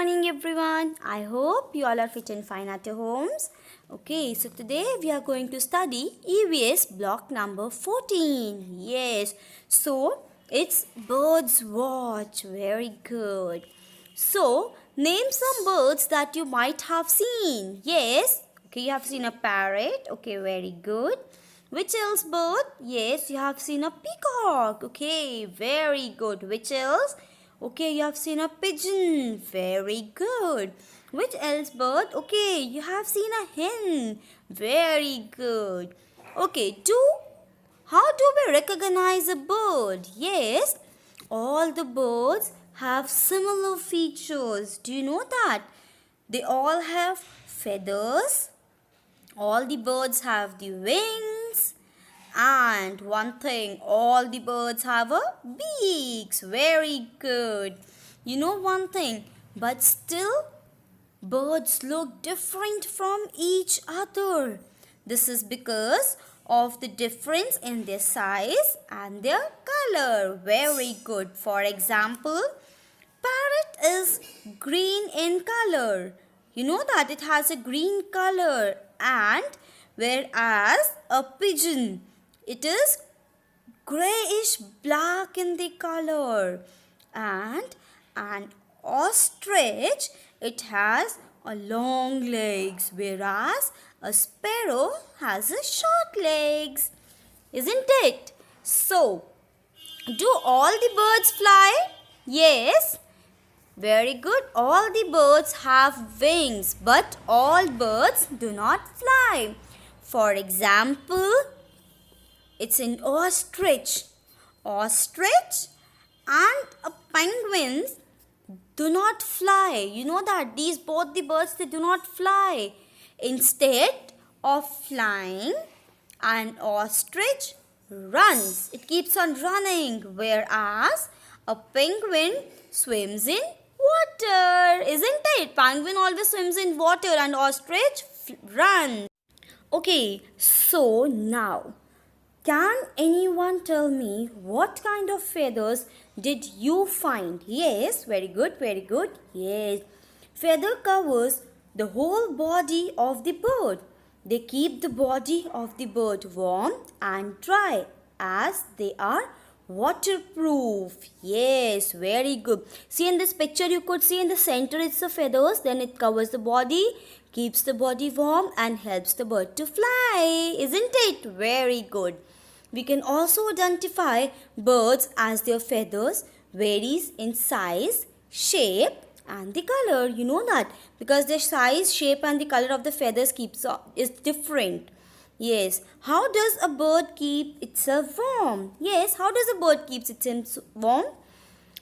morning everyone. I hope you all are fit and fine at your homes. Okay, so today we are going to study EVS block number 14. Yes, so it's birds watch. Very good. So name some birds that you might have seen. Yes, okay, you have seen a parrot. Okay, very good. Which else bird? Yes, you have seen a peacock. Okay, very good. Which else? Okay, you have seen a pigeon. Very good. Which else bird? Okay, you have seen a hen. Very good. Okay, how do we recognize a bird? Yes, all the birds have similar features. Do you know that? They all have feathers. All the birds have the wings. And one thing, all the birds have a beaks. Very good. You know one thing, but still birds look different from each other. This is because of the difference in their size and their color. Very good. For example, parrot is green in color. You know that it has a green color, and whereas a pigeon, it is grayish black in the color, and an ostrich, it has a long legs, whereas a sparrow has a short legs, isn't it? So do all the birds fly? Yes. Very good. All the birds have wings, but all birds do not fly. For example, it's an ostrich. Ostrich and a penguin do not fly. You know that both the birds, they do not fly. Instead of flying, an ostrich runs. It keeps on running, whereas a penguin swims in water. Isn't it? Penguin always swims in water and ostrich runs. Okay, so now, can anyone tell me what kind of feathers did you find? Yes, very good, very good. Yes, feather covers the whole body of the bird. They keep the body of the bird warm and dry as they are waterproof. Yes, very good. See, in this picture you could see in the center it's the feathers, then it covers the body, keeps the body warm and helps the bird to fly. Isn't it? Very good. We can also identify birds as their feathers varies in size, shape and the color. You know that because their size, shape and the color of the feathers is different. Yes. How does a bird keep itself warm? Yes. How does a bird keep itself warm?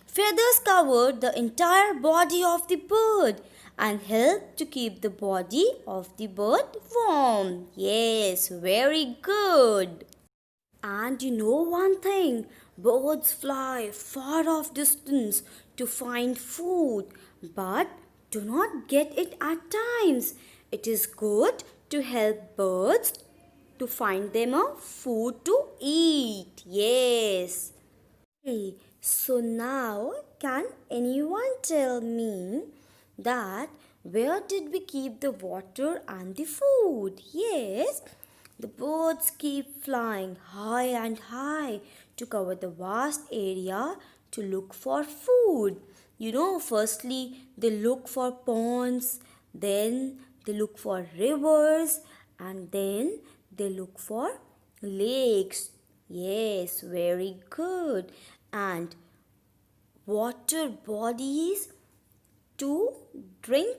Feathers cover the entire body of the bird and help to keep the body of the bird warm. Yes. Very good. And you know one thing, birds fly far off distance to find food, but do not get it at times. It is good to help birds to find them a food to eat. Yes. Okay, so now can anyone tell me that where did we keep the water and the food? Yes. The birds keep flying high and high to cover the vast area to look for food. You know, firstly they look for ponds, then they look for rivers, and then they look for lakes. Yes, very good. And water bodies to drink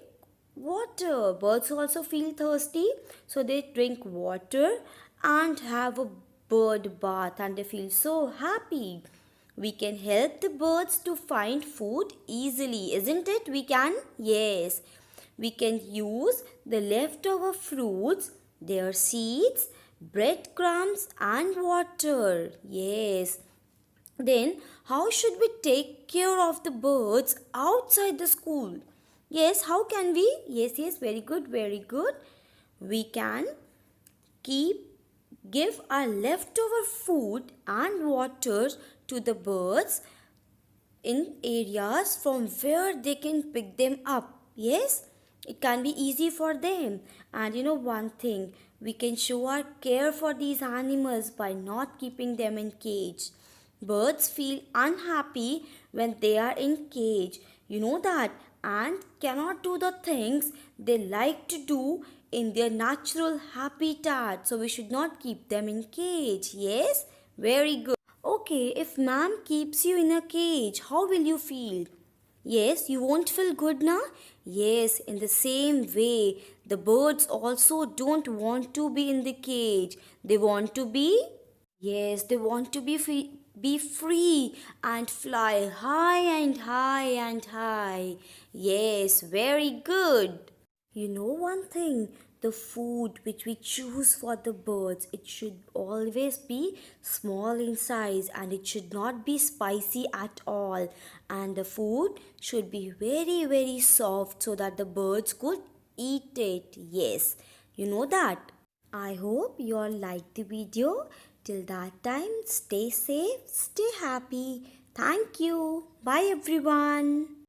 water. Birds also feel thirsty, so they drink water and have a bird bath and they feel so happy. We can help the birds to find food easily, isn't it? We can? Yes. We can use the leftover fruits, their seeds, breadcrumbs and water. Yes. Then, how should we take care of the birds outside the school? Yes, how can we? Yes, very good, very good. We can give our leftover food and water to the birds in areas from where they can pick them up. Yes, it can be easy for them. And you know one thing, we can show our care for these animals by not keeping them in cage. Birds feel unhappy when they are in cage. You know that, and cannot do the things they like to do in their natural habitat. So we should not keep them in cage. Yes, very good. Okay, if ma'am keeps you in a cage, how will you feel? Yes, you won't feel good now? Yes, in the same way, the birds also don't want to be in the cage. They want to be, yes, they want to be free and fly high and high and high. Yes, very good. You know one thing, the food which we choose for the birds, it should always be small in size and it should not be spicy at all. And the food should be very, very soft so that the birds could eat it. Yes, you know that. I hope you all liked the video. Till that time, stay safe, stay happy. Thank you. Bye everyone.